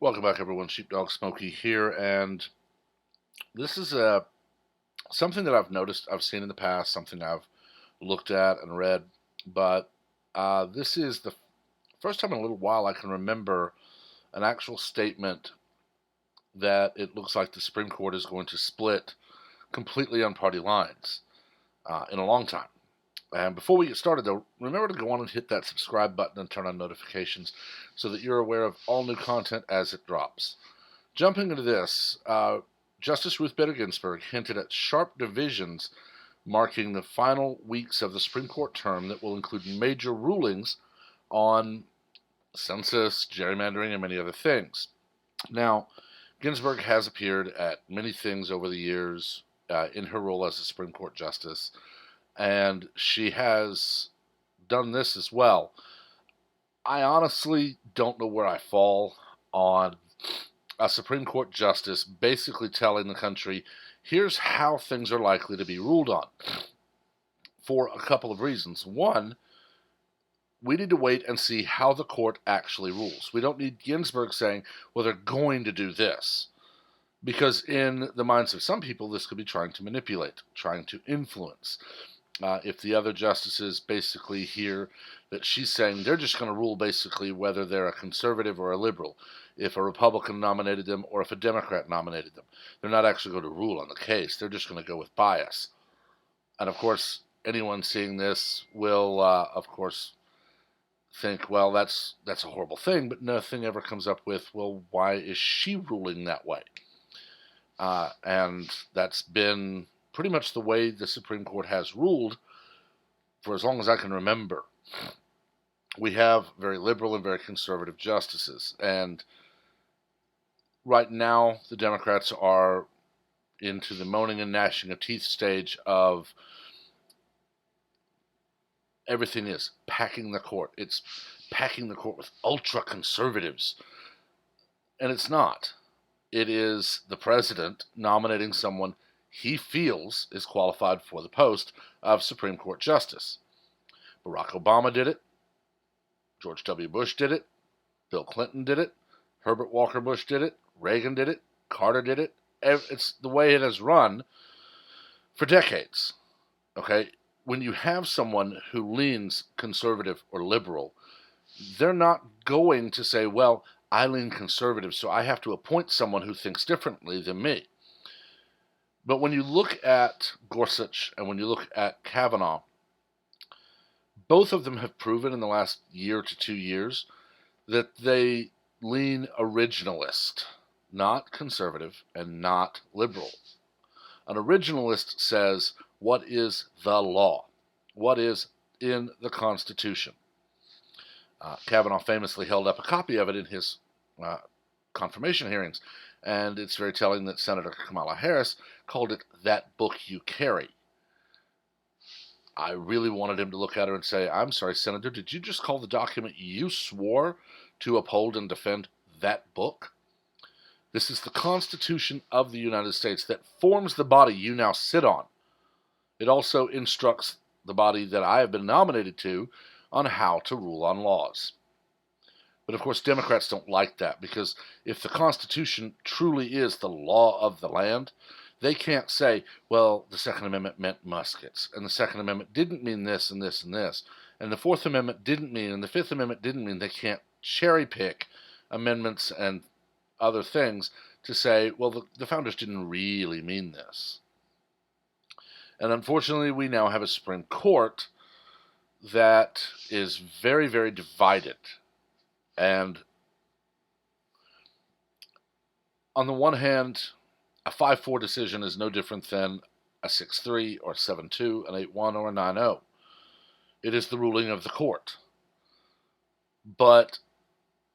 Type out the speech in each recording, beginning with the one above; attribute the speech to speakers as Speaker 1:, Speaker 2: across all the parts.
Speaker 1: Welcome back, everyone. Sheepdog Smokey here, and this is something that I've noticed, I've seen in the past, something I've looked at and read, but this is the first time in a little while I can remember an actual statement that it looks like the Supreme Court is going to split completely on party lines in a long time. And before we get started, though, remember to go on and hit that subscribe button and turn on notifications so that you're aware of all new content as it drops. Jumping into this, Justice Ruth Bader Ginsburg hinted at sharp divisions marking the final weeks of the Supreme Court term that will include major rulings on census, gerrymandering, and many other things. Now, Ginsburg has appeared at many things over the years in her role as a Supreme Court Justice, and she has done this as well. I honestly don't know where I fall on a Supreme Court justice basically telling the country, here's how things are likely to be ruled on, for a couple of reasons. One, we need to wait and see how the court actually rules. We don't need Ginsburg saying, well, they're going to do this. Because in the minds of some people, this could be trying to manipulate, trying to influence. If the other justices basically hear that she's saying they're just going to rule basically whether they're a conservative or a liberal, if a Republican nominated them or if a Democrat nominated them. They're not actually going to rule on the case. They're just going to go with bias. And of course, anyone seeing this will, of course, think, well, that's a horrible thing, but nothing ever comes up with, well, why is she ruling that way? And that's been pretty much the way the Supreme Court has ruled for as long as I can remember. We have very liberal and very conservative justices, and right now the Democrats are into the moaning and gnashing of teeth stage of everything is packing the court. It's packing the court with ultra-conservatives, and it's not. It is the president nominating someone he feels is qualified for the post of Supreme Court Justice. Barack Obama did it. George W. Bush did it. Bill Clinton did it. Herbert Walker Bush did it. Reagan did it. Carter did it. It's the way it has run for decades. Okay? When you have someone who leans conservative or liberal, they're not going to say, well, I lean conservative, so I have to appoint someone who thinks differently than me. But when you look at Gorsuch and when you look at Kavanaugh, both of them have proven in the last year to 2 years that they lean originalist, not conservative and not liberal. An originalist says, what is the law? What is in the Constitution? Kavanaugh famously held up a copy of it in his confirmation hearings, and it's very telling that Senator Kamala Harris called it that book you carry. I really wanted him to look at her and say, I'm sorry, Senator, did you just call the document you swore to uphold and defend that book? This is the Constitution of the United States that forms the body you now sit on. It also instructs the body that I have been nominated to on how to rule on laws. But of course, Democrats don't like that, because if the Constitution truly is the law of the land, they can't say, well, the Second Amendment meant muskets, and the Second Amendment didn't mean this and this and this, and the Fourth Amendment didn't mean, and the Fifth Amendment didn't mean. They can't cherry pick amendments and other things to say, well, the founders didn't really mean this. And unfortunately, we now have a Supreme Court that is very, very divided. And on the one hand, a 5-4 decision is no different than a 6-3 or 7-2, an 8-1 or a 9-0. It is the ruling of the court. But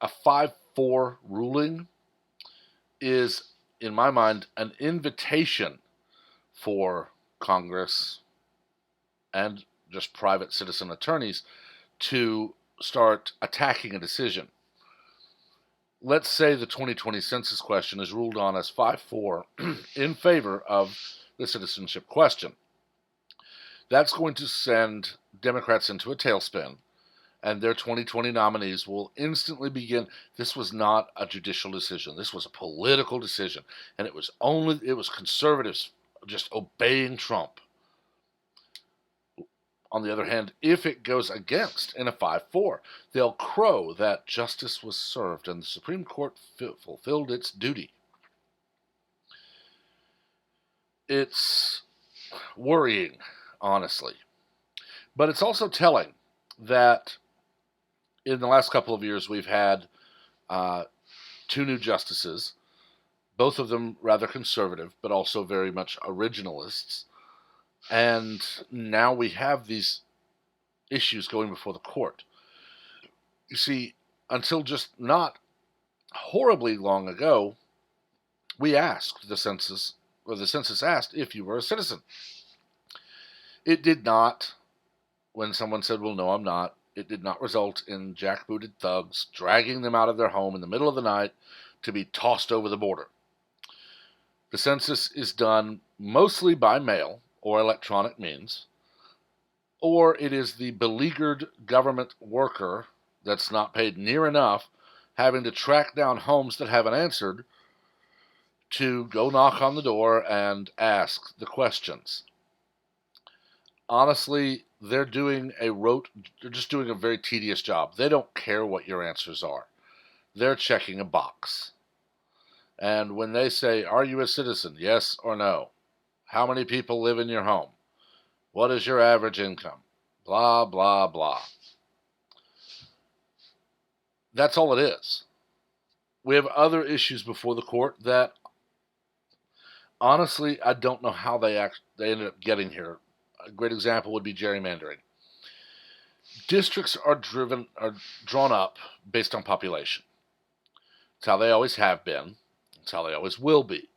Speaker 1: a 5-4 ruling is, in my mind, an invitation for Congress and just private citizen attorneys to start attacking a decision. Let's say the 2020 census question is ruled on as 5-4 in favor of the citizenship question. That's going to send Democrats into a tailspin, and their 2020 nominees will instantly begin. This was not a judicial decision. This was a political decision, and it was conservatives just obeying Trump. On the other hand, if it goes against in a 5-4, they'll crow that justice was served and the Supreme Court fulfilled its duty. It's worrying, honestly. But it's also telling that in the last couple of years we've had 2 new justices, both of them rather conservative, but also very much originalists. And now we have these issues going before the court. You see, until just not horribly long ago, we asked the census asked if you were a citizen. It did not, when someone said, well, no, I'm not, it did not result in jackbooted thugs dragging them out of their home in the middle of the night to be tossed over the border. The census is done mostly by mail or electronic means, or it is the beleaguered government worker that's not paid near enough having to track down homes that haven't answered to go knock on the door and ask the questions. Honestly, they're just doing a very tedious job. They don't care what your answers are. They're checking a box. And when they say, are you a citizen? Yes or no? How many people live in your home? What is your average income? Blah, blah, blah. That's all it is. We have other issues before the court that, honestly, I don't know how they ended up getting here. A great example would be gerrymandering. Districts are drawn up based on population. It's how they always have been. It's how they always will be.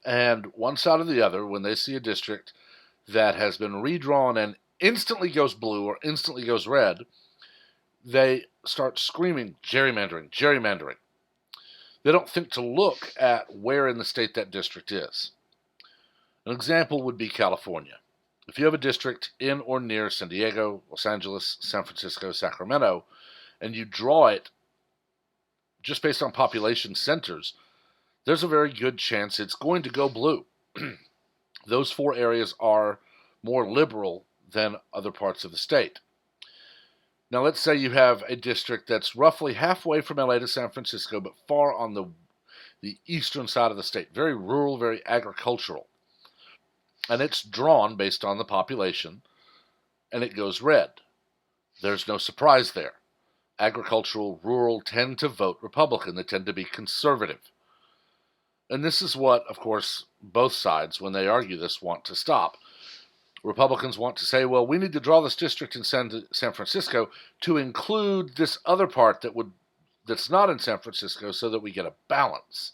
Speaker 1: And one side or the other, when they see a district that has been redrawn and instantly goes blue or instantly goes red, they start screaming, gerrymandering, gerrymandering. They don't think to look at where in the state that district is. An example would be California. If you have a district in or near San Diego, Los Angeles, San Francisco, Sacramento, and you draw it just based on population centers, there's a very good chance it's going to go blue. Those 4 areas are more liberal than other parts of the state. Now let's say you have a district that's roughly halfway from LA to San Francisco, but far on the eastern side of the state, very rural, very agricultural. And it's drawn based on the population, and it goes red. There's no surprise there. Agricultural, rural tend to vote Republican. They tend to be conservative. And this is what, of course, both sides, when they argue this, want to stop. Republicans want to say, well, we need to draw this district in San Francisco to include this other part that's not in San Francisco so that we get a balance.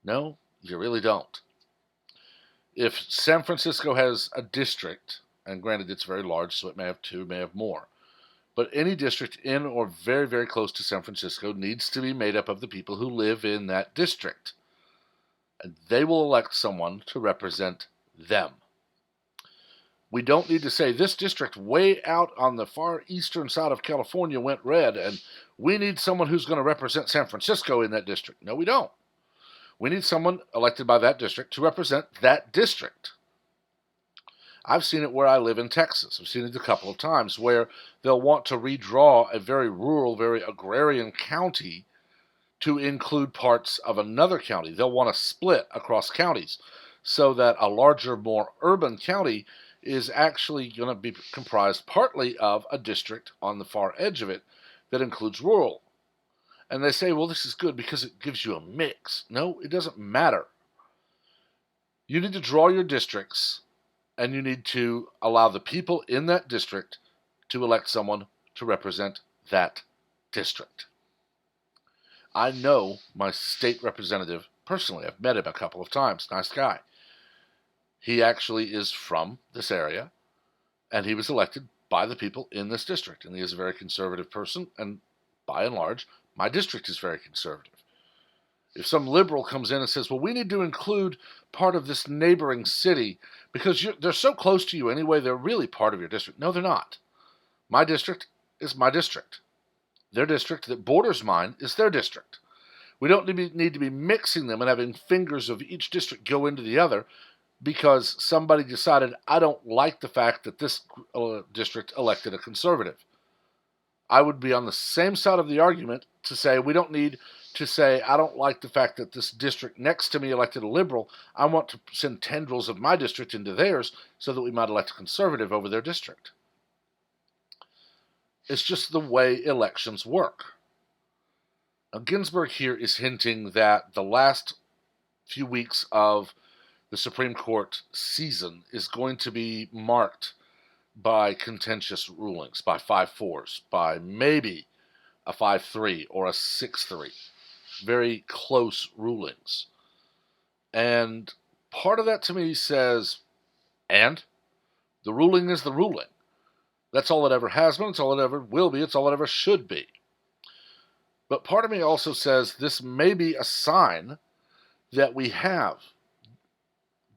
Speaker 1: No, you really don't. If San Francisco has a district, and granted it's very large, so it may have 2, may have more, but any district in or very, very close to San Francisco needs to be made up of the people who live in that district. And they will elect someone to represent them. We don't need to say this district way out on the far eastern side of California went red, and we need someone who's going to represent San Francisco in that district. No, we don't. We need someone elected by that district to represent that district. I've seen it where I live in Texas. I've seen it a couple of times where they'll want to redraw a very rural, very agrarian county to include parts of another county. They'll want to split across counties so that a larger, more urban county is actually going to be comprised partly of a district on the far edge of it that includes rural. And they say, well, this is good because it gives you a mix. No, it doesn't matter. You need to draw your districts, and you need to allow the people in that district to elect someone to represent that district. I know my state representative personally. I've met him a couple of times. Nice guy. He actually is from this area, and he was elected by the people in this district. And he is a very conservative person, and by and large, my district is very conservative. If some liberal comes in and says, well, we need to include part of this neighboring city because they're so close to you anyway, they're really part of your district. No, they're not. My district is my district. Their district that borders mine is their district. We don't need to be mixing them and having fingers of each district go into the other because somebody decided, I don't like the fact that this district elected a conservative. I would be on the same side of the argument to say we don't need to say, I don't like the fact that this district next to me elected a liberal. I want to send tendrils of my district into theirs so that we might elect a conservative over their district. It's just the way elections work. Now, Ginsberg here is hinting that the last few weeks of the Supreme Court season is going to be marked by contentious rulings, by 5-4s, by maybe a 5-3 or a 6-3. Very close rulings. And part of that to me says, and the ruling is the ruling. That's all it ever has been, it's all it ever will be, it's all it ever should be. But part of me also says this may be a sign that we have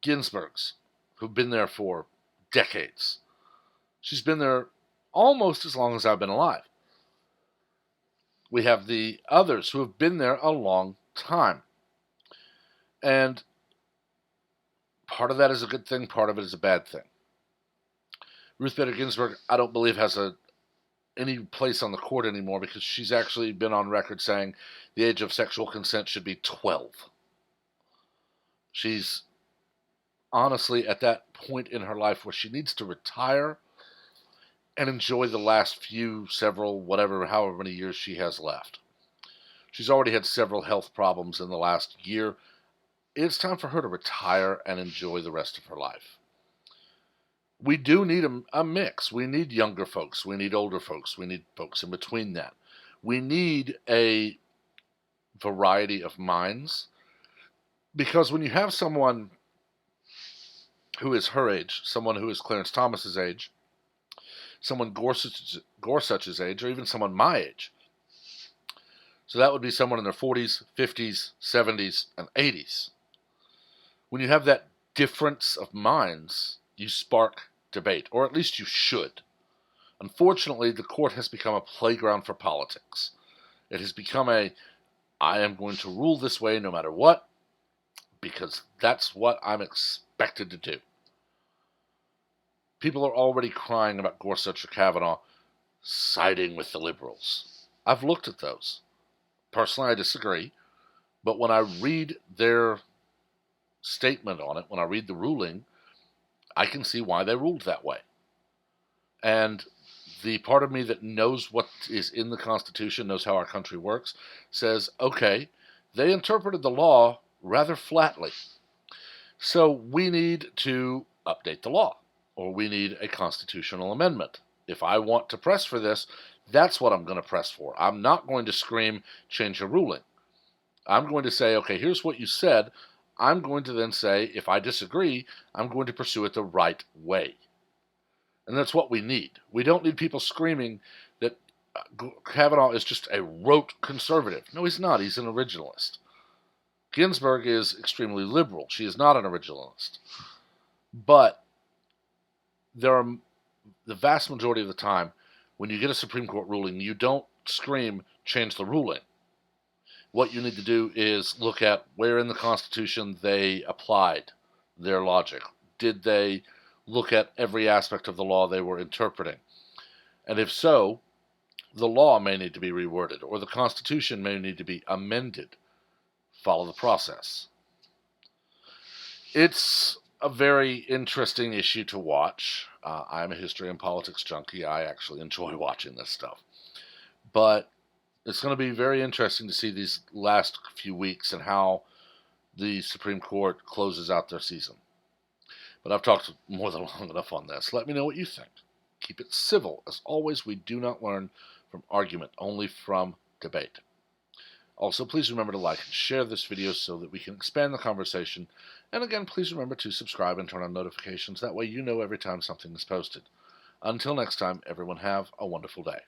Speaker 1: Ginsbergs who've been there for decades. She's been there almost as long as I've been alive. We have the others who have been there a long time. And part of that is a good thing, part of it is a bad thing. Ruth Bader Ginsburg, I don't believe, has any place on the court anymore because she's actually been on record saying the age of sexual consent should be 12. She's honestly at that point in her life where she needs to retire and enjoy the last few, several, whatever, however many years she has left. She's already had several health problems in the last year. It's time for her to retire and enjoy the rest of her life. We do need a mix. We need younger folks. We need older folks. We need folks in between that. We need a variety of minds. Because when you have someone who is her age, someone who is Clarence Thomas's age, someone Gorsuch's age, or even someone my age, so that would be someone in their 40s, 50s, 70s, and 80s. When you have that difference of minds, you spark debate, or at least you should. Unfortunately, the court has become a playground for politics. It has become I am going to rule this way no matter what, because that's what I'm expected to do. People are already crying about Gorsuch or Kavanaugh siding with the liberals. I've looked at those. Personally, I disagree, but when I read their statement on it, when I read the ruling, I can see why they ruled that way. And the part of me that knows what is in the Constitution, knows how our country works, says, okay, they interpreted the law rather flatly. So we need to update the law, or we need a constitutional amendment. If I want to press for this, that's what I'm going to press for. I'm not going to scream, change a ruling. I'm going to say, okay, here's what you said. I'm going to then say, if I disagree, I'm going to pursue it the right way. And that's what we need. We don't need people screaming that Kavanaugh is just a rote conservative. No, he's not. He's an originalist. Ginsburg is extremely liberal. She is not an originalist. But there are the vast majority of the time, when you get a Supreme Court ruling, you don't scream, change the ruling. What you need to do is look at where in the Constitution they applied their logic. Did they look at every aspect of the law they were interpreting? And if so, the law may need to be reworded, or the Constitution may need to be amended. Follow the process. It's a very interesting issue to watch. I'm a history and politics junkie. I actually enjoy watching this stuff. But it's going to be very interesting to see these last few weeks and how the Supreme Court closes out their season. But I've talked more than long enough on this. Let me know what you think. Keep it civil. As always, we do not learn from argument, only from debate. Also, please remember to like and share this video so that we can expand the conversation. And again, please remember to subscribe and turn on notifications. That way you know every time something is posted. Until next time, everyone have a wonderful day.